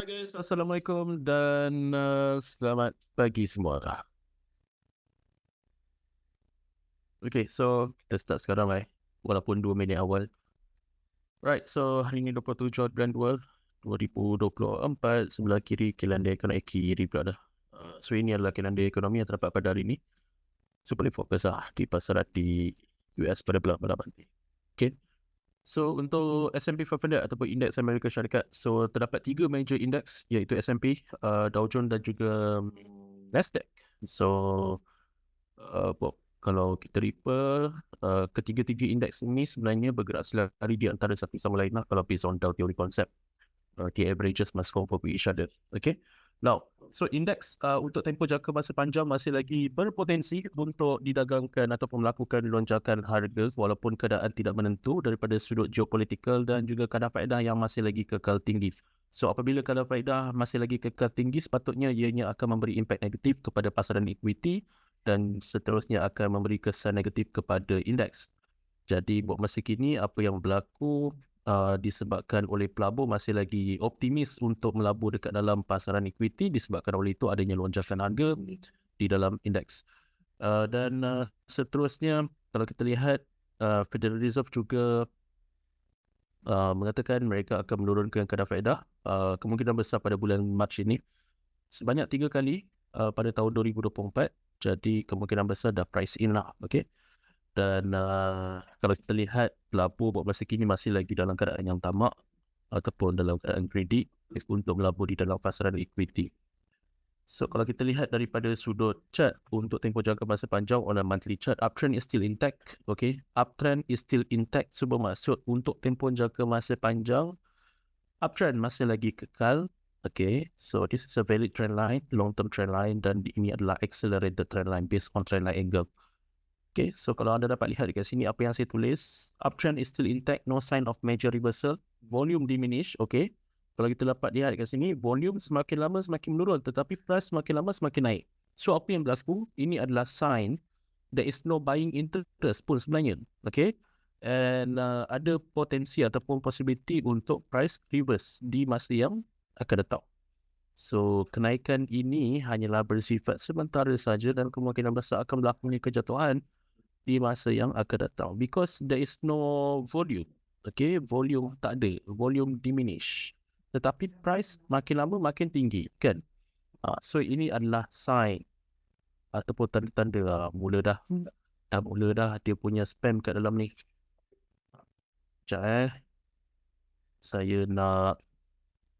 Alright guys, Assalamualaikum dan selamat pagi semua. Okay, so kita start sekarang lah walaupun 2 minit awal. Right, so hari ni 27 bulan 2, 2024, sebelah kiri kalender ekonomi kiri pula dah. So ini adalah kalender ekonomi yang terdapat pada hari ni. So boleh fokus lah di pasaran di US pada bulan malam nanti. Okay. So untuk S&P 500 ataupun indeks Amerika Syarikat, so terdapat 3 major indeks iaitu S&P, Dow Jones dan juga Nasdaq. So kalau kita refer, ketiga-tiga indeks ini sebenarnya bergerak selari di antara satu sama lain lah kalau based on Dow Theory Concept. The averages must compare with each other. Okay. Now, so indeks untuk tempoh jangka masa panjang masih lagi berpotensi untuk didagangkan ataupun melakukan lonjakan harga walaupun keadaan tidak menentu daripada sudut geopolitikal dan juga kadar faedah yang masih lagi kekal tinggi. So apabila kadar faedah masih lagi kekal tinggi, sepatutnya ianya akan memberi impak negatif kepada pasaran equity dan seterusnya akan memberi kesan negatif kepada indeks. Jadi buat masa kini apa yang berlaku disebabkan oleh pelabur masih lagi optimis untuk melabur dekat dalam pasaran equity disebabkan oleh itu adanya lonjakan harga di dalam indeks. Dan seterusnya kalau kita lihat Federal Reserve juga mengatakan mereka akan menurunkan kadar faedah kemungkinan besar pada bulan Mac ini sebanyak 3 kali pada tahun 2024. Jadi kemungkinan besar dah price in lah. Okay. Dan kalau kita lihat pelabur buat masa kini masih lagi dalam keadaan yang tamak ataupun dalam keadaan greedy untuk melabur di dalam pasaran equity. So kalau kita lihat daripada sudut chart untuk tempoh jangka masa panjang on a monthly chart, uptrend is still intact. Okay, uptrend is still intact. So bermaksud untuk tempoh jangka masa panjang, uptrend masih lagi kekal. Okay, so this is a valid trend line, long term trend line, dan ini adalah accelerated trend line based on trend line angle. Okay, so kalau anda dapat lihat dekat sini apa yang saya tulis, uptrend is still intact, no sign of major reversal, volume diminish. Okay, kalau kita dapat lihat dekat sini, volume semakin lama semakin menurun tetapi price semakin lama semakin naik. So apa yang berlaku? Ini adalah sign there is no buying interest pun sebenarnya. Okay, and ada potensi ataupun possibility untuk price reverse di masa yang akan datang. So kenaikan ini hanyalah bersifat sementara saja dan kemungkinan besar akan berlakunya kejatuhan di masa yang akan datang because there is no volume. Okay, volume tak ada, volume diminish, tetapi price makin lama makin tinggi kan. So ini adalah sign ataupun tanda-tanda mula dah dia punya spam kat dalam ni. Sekejap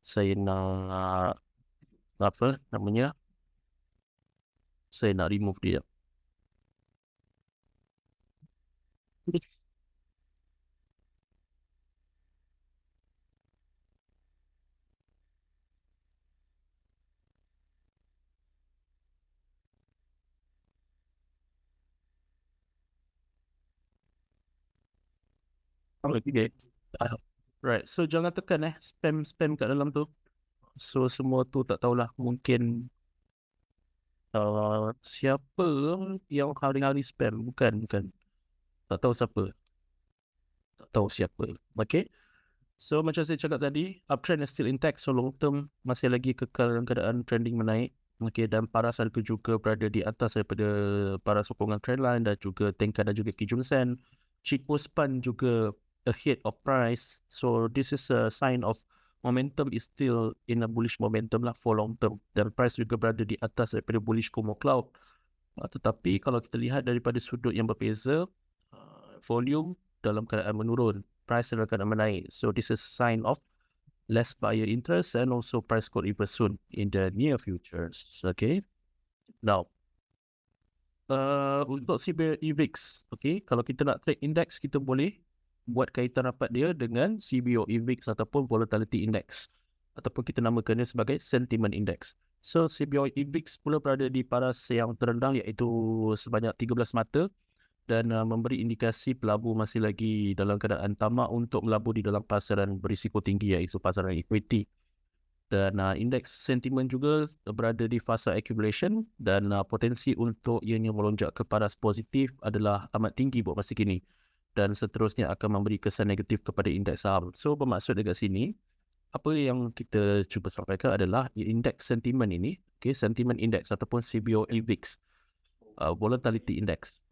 saya nak apa namanya, saya nak remove dia. Okay. Right, so jangan tekan spam kat dalam tu. So semua tu tak tahulah, mungkin siapa yang hari-hari spam, bukan tak tahu siapa, okay. So macam saya cakap tadi, uptrend is still intact, so long term masih lagi kekal dalam keadaan trending menaik. Okay, dan paras harga juga berada di atas daripada paras sokongan trendline dan juga Tenkan dan juga Kijun Sen. Chico Span juga ahead of price, so this is a sign of momentum is still in a bullish momentum lah for long term, dan price juga berada di atas daripada bullish Kumo Cloud. Tetapi kalau kita lihat daripada sudut yang berbeza, volume dalam keadaan menurun, price dalam keadaan menaik. So this is sign of less buyer interest and also price could reverse soon in the near future. Okay. Now, untuk CBOE VIX, okay, kalau kita nak trade index, kita boleh buat kaitan rapat dia dengan CBOE VIX ataupun volatility index, ataupun kita namakannya sebagai sentiment index. So CBOE VIX pula berada di paras yang terendah iaitu sebanyak 13 mata dan memberi indikasi pelabur masih lagi dalam keadaan tamak untuk melabur di dalam pasaran berisiko tinggi iaitu pasaran equity. Dan indeks sentiment juga berada di fasa accumulation dan potensi untuk ianya melonjak ke paras positif adalah amat tinggi buat masa kini, dan seterusnya akan memberi kesan negatif kepada indeks saham. So bermaksud dekat sini, apa yang kita cuba sampaikan adalah indeks sentimen ini, sentimen index ataupun CBOE VIX, volatility index.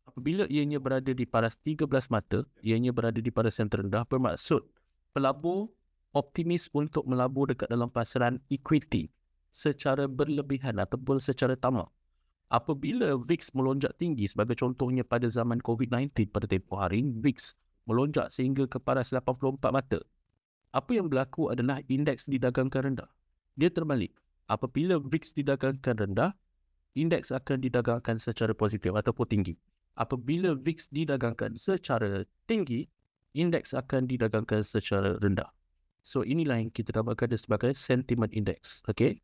Apabila ianya berada di paras 13 mata, ianya berada di paras yang terendah, bermaksud pelabur optimis untuk melabur dekat dalam pasaran equity secara berlebihan ataupun secara tamak. Apabila VIX melonjak tinggi, sebagai contohnya pada zaman COVID-19 pada tempoh hari, VIX melonjak sehingga ke paras 84 mata. Apa yang berlaku adalah indeks didagangkan rendah. Dia terbalik. Apabila VIX didagangkan rendah, indeks akan didagangkan secara positif ataupun tinggi. Apabila VIX didagangkan secara tinggi, indeks akan didagangkan secara rendah. So inilah yang kita dapatkan sebagai sentiment index. Okay.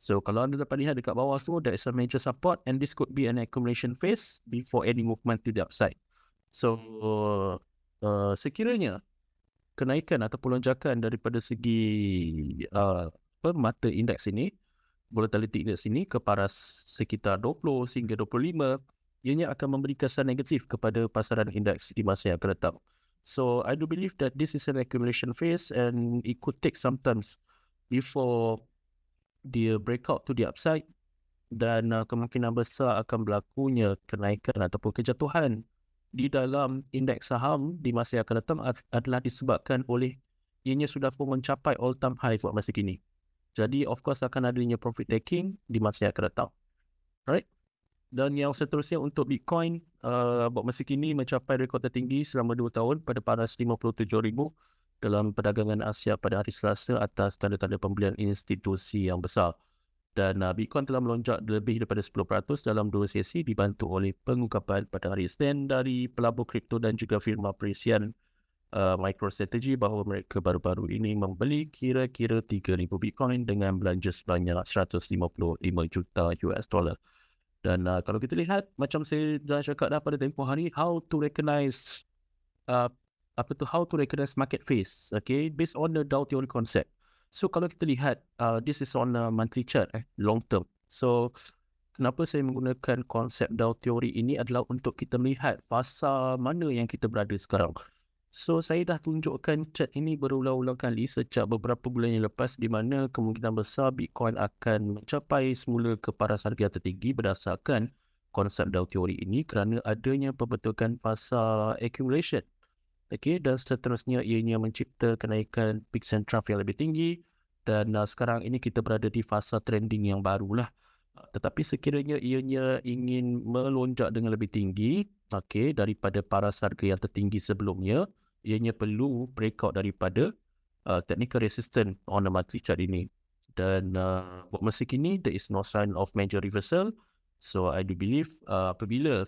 So kalau anda dapat lihat dekat bawah tu, there is a major support and this could be an accumulation phase before any movement to the upside. So sekiranya kenaikan ataupun lonjakan daripada segi mata indeks ini, volatility index ini ke paras sekitar 20 hingga 25, ianya akan memberi kesan negatif kepada pasaran indeks di masa yang akan datang. So I do believe that this is an accumulation phase and it could take some time before dia breakout to the upside, dan kemungkinan besar akan berlakunya kenaikan ataupun kejatuhan di dalam indeks saham di masa yang akan datang adalah disebabkan oleh ianya sudah pun mencapai all time high buat masa kini. Jadi of course akan adanya profit taking di masa yang akan datang. Right? Dan yang seterusnya untuk Bitcoin, buat masa kini mencapai rekod tertinggi selama 2 tahun pada paras 57,000 dalam perdagangan Asia pada hari Selasa atas tanda-tanda pembelian institusi yang besar. Dan Bitcoin telah melonjak lebih daripada 10% dalam 2 sesi dibantu oleh pengungkapan pada hari Isnin dari pelabur kripto dan juga firma perisian MicroStrategy bahawa mereka baru-baru ini membeli kira-kira 3,000 Bitcoin dengan belanja sebanyak 155 juta US dollar. Dan kalau kita lihat, macam saya dah cakap dah pada tempoh hari, how to recognize market phase, okay, based on the Dow theory concept. So kalau kita lihat, this is on a monthly chart, long term. So kenapa saya menggunakan konsep Dow theory ini adalah untuk kita melihat fasa mana yang kita berada sekarang. So saya dah tunjukkan chart ini berulang-ulang kali sejak beberapa bulan yang lepas, di mana kemungkinan besar Bitcoin akan mencapai semula ke paras harga tertinggi berdasarkan konsep Dow theory ini kerana adanya pembentukan fasa accumulation. Okay, dan seterusnya ianya mencipta kenaikan peaks and trough yang lebih tinggi, dan sekarang ini kita berada di fasa trending yang barulah. Tetapi sekiranya ianya ingin melonjak dengan lebih tinggi, okay, daripada paras harga yang tertinggi sebelumnya, ianya perlu breakout daripada technical resistance on the monthly chart ini. Dan buat masa kini, there is no sign of major reversal. So I do believe apabila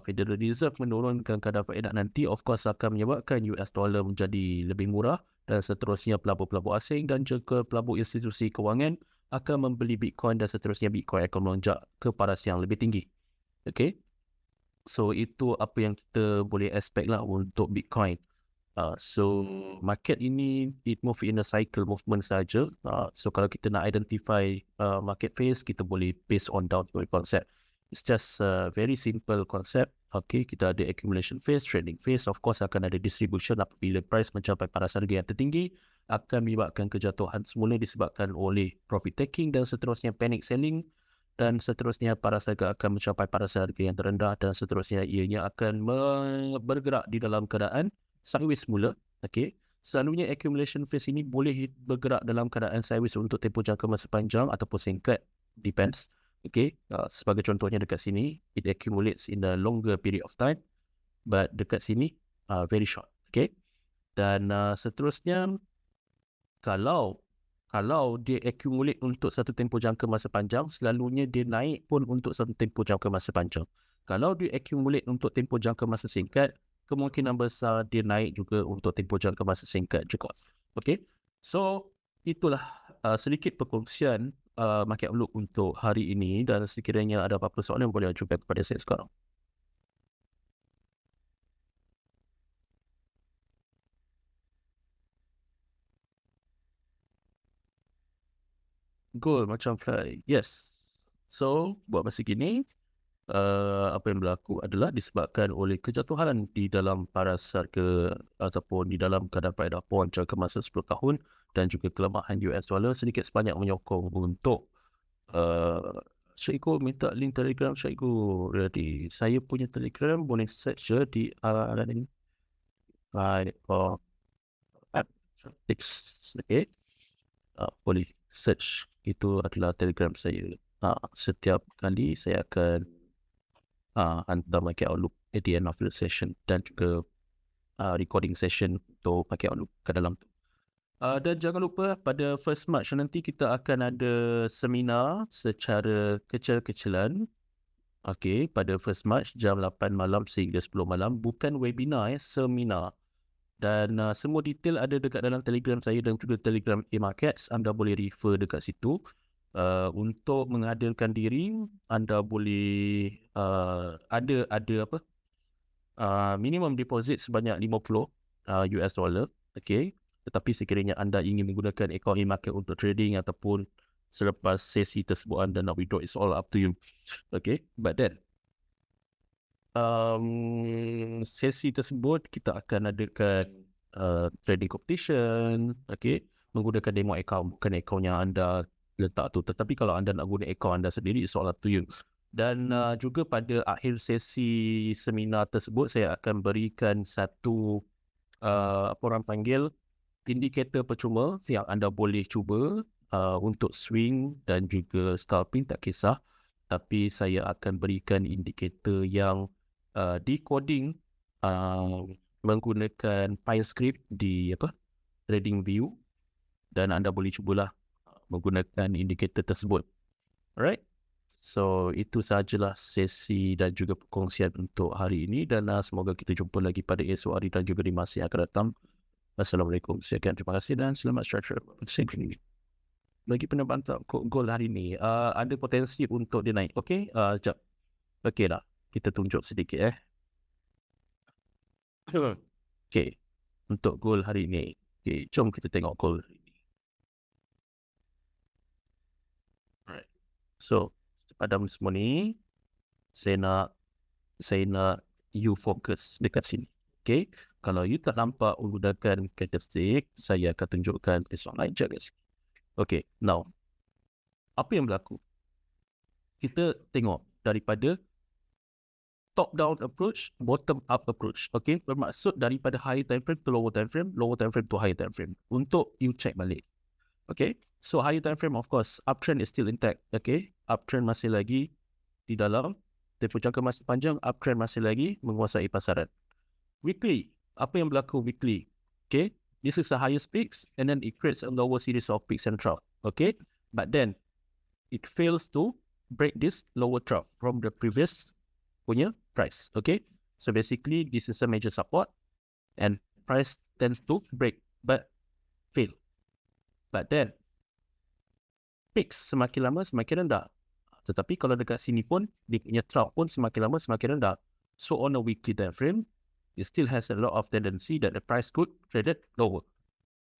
Federal Reserve menurunkan kadar faedah nanti, of course akan menyebabkan US dollar menjadi lebih murah, dan seterusnya pelabur-pelabur asing dan juga pelabur institusi kewangan akan membeli Bitcoin, dan seterusnya Bitcoin akan melonjak ke paras yang lebih tinggi. Okay, so itu apa yang kita boleh expect lah untuk Bitcoin. So market ini it move in a cycle movement saja. So kalau kita nak identify market phase, kita boleh based on Dow theory concept. It's just a very simple concept. Okay, kita ada accumulation phase, trading phase. Of course akan ada distribution apabila price mencapai paras harga yang tertinggi, akan menyebabkan kejatuhan semula disebabkan oleh profit taking, dan seterusnya panic selling, dan seterusnya paras harga akan mencapai paras harga yang terendah, dan seterusnya ianya akan bergerak di dalam keadaan sideways semula. Okay, selalunya accumulation phase ini boleh bergerak dalam keadaan sideways untuk tempoh jangka masa panjang ataupun singkat, depends. Okay, sebagai contohnya dekat sini, it accumulates in a longer period of time, but dekat sini very short. Okay, dan seterusnya kalau dia accumulate untuk satu tempoh jangka masa panjang, selalunya dia naik pun untuk satu tempoh jangka masa panjang. Kalau dia accumulate untuk tempoh jangka masa singkat, kemungkinan besar dia naik juga untuk tempoh jangka masa singkat juga. Okay, so itulah sedikit perkongsian market outlook untuk hari ini, dan sekiranya ada apa-apa soalan boleh ajukan kepada saya sekarang. Gold macam fly. Yes. So buat masa kini, apa yang berlaku adalah disebabkan oleh kejatuhan di dalam paras harga ataupun di dalam kadar faedah pon jangka masa 10 tahun, dan juga kelemahan US dollar sedikit sebanyak menyokong untuk Syekh minta link Telegram Syekh. Jadi saya punya Telegram boleh search je di okay. Boleh search, itu adalah Telegram saya. Setiap kali saya akan hantar pakai Outlook at the end of the session dan juga recording session untuk pakai Outlook ke dalam tu. Dan jangan lupa pada 1 March nanti kita akan ada seminar secara kecil-kecilan. Okey, pada 1 March jam 8 malam sehingga 10 malam. Bukan webinar, seminar. Dan semua detail ada dekat dalam Telegram saya dan juga Telegram eMarkets. Anda boleh refer dekat situ. Untuk menghadirkan diri, anda boleh minimum deposit sebanyak 50 US dollar. Okay. Tetapi sekiranya anda ingin menggunakan akaun eMarket untuk trading ataupun selepas sesi tersebut anda nak withdraw, it's all up to you. Okay. But then sesi tersebut kita akan adakan trading competition, okay, menggunakan demo account, bukan account yang anda letak tu. Tetapi kalau anda nak guna account anda sendiri, it's all up to you. Dan juga pada akhir sesi seminar tersebut saya akan berikan satu apa orang panggil indikator percuma yang anda boleh cuba untuk swing dan juga scalping, tak kisah. Tapi saya akan berikan indikator yang decoding menggunakan PineScript di TradingView, dan anda boleh cubalah menggunakan indikator tersebut. Alright, so itu sahajalah sesi dan juga perkongsian untuk hari ini, dan semoga kita jumpa lagi pada esok hari dan juga di masa yang akan datang. Assalamualaikum, sekian, terima kasih dan selamat structure. Bagi penerbang gold hari ini, ada potensi untuk dia naik. Okay, sekejap. Okay dah, kita tunjuk sedikit Okay, untuk gold hari ini. Okay, jom kita tengok gold hari ini. Alright, so padam semua ni, saya nak you fokus dekat sini. Okay, kalau you tak nampak menggunakan candlestick, saya akan tunjukkan esok naik je guys. Okay, now apa yang berlaku? Kita tengok daripada top down approach, bottom up approach. Okay, bermaksud daripada higher time frame to lower time frame to higher time frame. Untuk you check balik. Okay, so higher time frame of course uptrend is still intact. Okay, uptrend masih lagi di dalam tempoh jangka masa panjang, uptrend masih lagi menguasai pasaran. Weekly, apa yang berlaku weekly? Okay, this is the highest peaks and then it creates a lower series of peaks and trough. Okay, but then it fails to break this lower trough from the previous punya price. Okay, so basically this is a major support and price tends to break but fail. But then peaks semakin lama semakin rendah. Tetapi kalau dekat sini pun dia punya trough pun semakin lama semakin rendah. So on a weekly time frame, it still has a lot of tendency that the price could trade lower.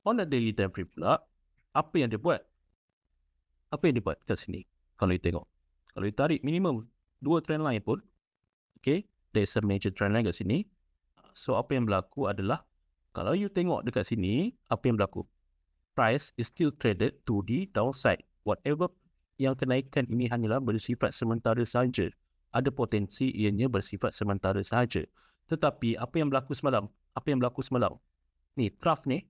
On a daily time frame pula, apa yang dia buat? Apa yang dia buat kat sini? Kalau you tengok, kalau you tarik minimum 2 trend line pun, okay, there's a major trend line kat sini. So apa yang berlaku adalah, kalau you tengok dekat sini, apa yang berlaku? Price is still traded to the downside. Whatever yang kenaikan ini hanyalah bersifat sementara sahaja. Ada potensi ianya bersifat sementara sahaja. Tetapi apa yang berlaku semalam? Apa yang berlaku semalam? Ni, trough ni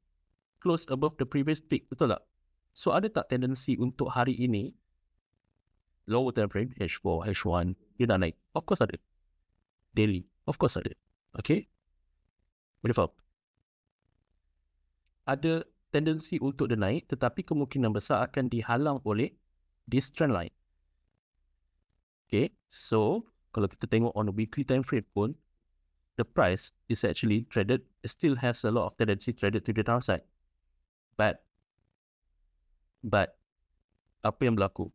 close above the previous peak, betul tak? So ada tak tendensi untuk hari ini lower time frame H4, H1 dia nak naik? Of course ada. Daily, of course ada. Okay, boleh faham? Ada tendensi untuk dia naik, tetapi kemungkinan besar akan dihalang oleh this trend line. Okay, so kalau kita tengok on a weekly time frame pun, the price is actually traded, still has a lot of tendency traded to the downside. But apa yang berlaku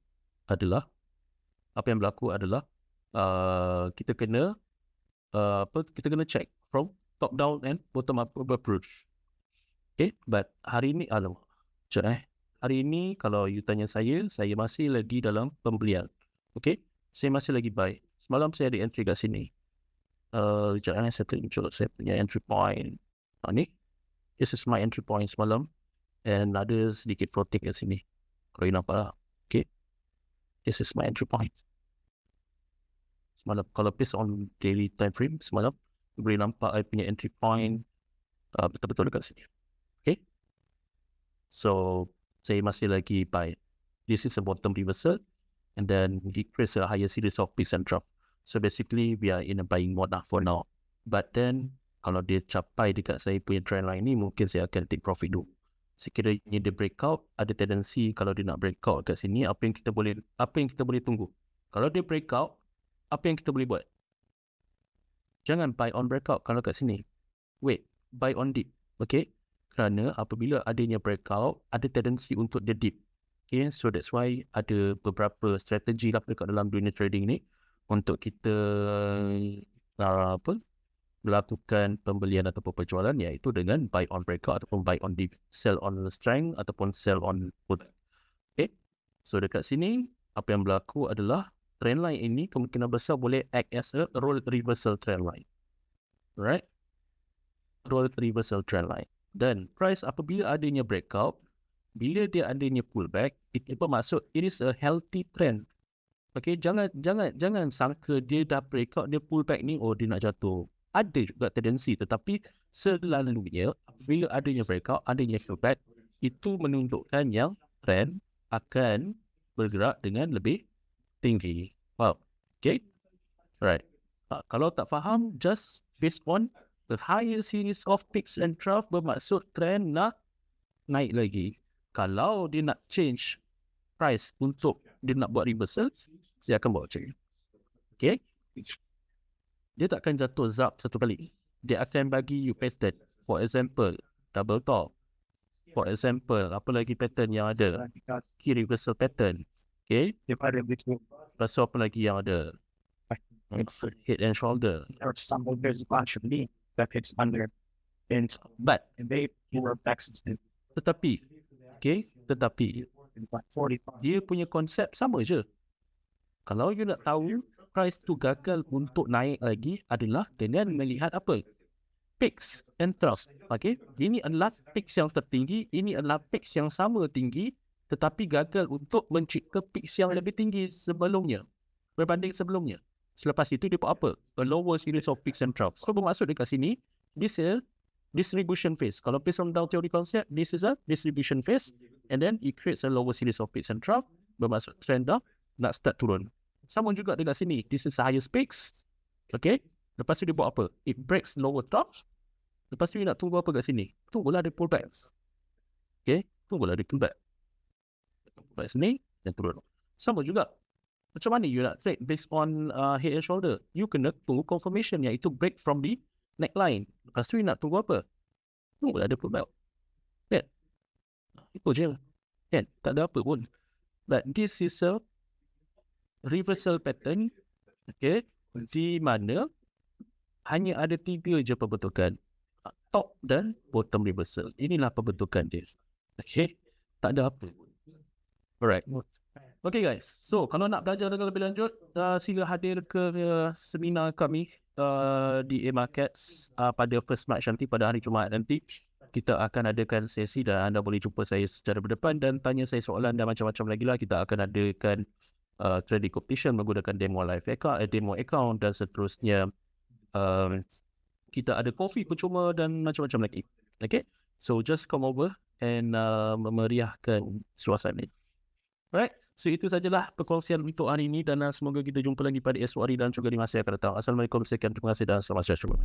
adalah kita kena check from top down and bottom up approach. Okay, but hari ni hari ini kalau you tanya saya masih lagi dalam pembelian. Okay, saya masih lagi buy. Semalam saya ada entry kat sini. Saya tunjuk saya punya entry point. Ni, this is my entry point semalam. and ada sedikit floating kat sini. Kalau you nampak lah. Okay, this is my entry point. Semalam kalau based on daily time frame semalam, you boleh nampak I punya entry point betul-betul dekat sini. Okay, so saya masih lagi buy. This is a bottom reversal, and then it creates a higher series of peaks and drop. So basically we are in a buying mode lah for now. But then kalau dia capai dekat saya punya trend line ni, mungkin saya akan take profit dulu. Sekiranya dia breakout, ada tendensi kalau dia nak breakout kat sini, apa yang kita boleh tunggu? Kalau dia breakout, apa yang kita boleh buat? Jangan buy on breakout kalau kat sini. Wait, buy on dip. Okay? Kerana apabila adanya breakout, ada tendensi untuk dia dip. Okay, so that's why ada beberapa strategi lah dekat dalam dunia trading ni untuk kita melakukan pembelian ataupun penjualan, iaitu dengan buy on breakout ataupun buy on dip, sell on strength ataupun sell on put. Okay, so dekat sini apa yang berlaku adalah trend line ini kemungkinan besar boleh act as a role reversal trend line. Right? Role reversal trend line. Dan price apabila adanya breakout, bila dia adanya pullback, itu bermaksud it is a healthy trend. Okay, jangan sangka dia dah breakout, dia pullback ni, oh dia nak jatuh. Ada juga tendensi, tetapi selalunya bila adanya breakout, adanya pullback, itu menunjukkan yang trend akan bergerak dengan lebih tinggi. Wow. Okay, right. Kalau tak faham, just based on the higher series of peaks and trough, bermaksud trend nak naik lagi. Kalau dia nak change price untuk dia nak buat reversal, saya akan bawa check. Okay, dia takkan jatuh zap satu kali. Dia akan bagi you pattern. For example, double top. For example, apa lagi pattern yang ada? Key reversal pattern. Okay, lepas tu apa lagi yang ada? Head and shoulder. But tetapi dia punya konsep sama je. Kalau you nak tahu price tu gagal untuk naik lagi adalah dengan melihat apa? Peaks and troughs. Okay, ini adalah peaks yang tertinggi, ini adalah peaks yang sama tinggi, tetapi gagal untuk mencipta peaks yang lebih tinggi sebelumnya, berbanding sebelumnya. Selepas itu dia buat apa? A lower series of peaks and troughs. So bermaksud dekat sini, this is distribution phase. Kalau based on Dow theory concept, this is a distribution phase, and then it creates a lower series of peaks and trough. Bermaksud trend dah nak start turun. Sama juga dekat sini, this is the highest peaks. Okay, lepas tu dia buat apa? It breaks lower troughs. Lepas tu dia nak tunggu apa kat sini? Tunggulah dia pullback. Okay, tunggulah dia pullback. Pullback sini dan turun. Sama juga. Macam mana you nak trade based on head and shoulder? You kena tunggu confirmation, iaitu break from the neckline. Lepas tu nak tunggu apa? Tunggulah ada pullback. Kan? Itu je. Kan? Tak ada apa pun. But this is a reversal pattern. Okay? Di mana hanya ada 3 je pembentukan. Top dan bottom reversal. Inilah pembentukan dia. Okay? Tak ada apa pun. Alright. Okay guys. So, kalau nak belajar dengan lebih lanjut, sila hadir ke seminar kami di A-Markets pada 1st March nanti, pada hari Jumaat nanti. Kita akan adakan sesi dan anda boleh jumpa saya secara berdepan dan tanya saya soalan dan macam-macam lagi lah. Kita akan adakan trading competition menggunakan demo live account, demo account dan seterusnya. Kita ada kopi percuma dan macam-macam lagi. Okay, so just come over and memeriahkan suasana. Alright, so itu sajalah perkongsian untuk hari ini dan semoga kita jumpa lagi pada esok hari dan juga di masa yang akan datang. Assalamualaikum, sekian, terima kasih dan selamat siang.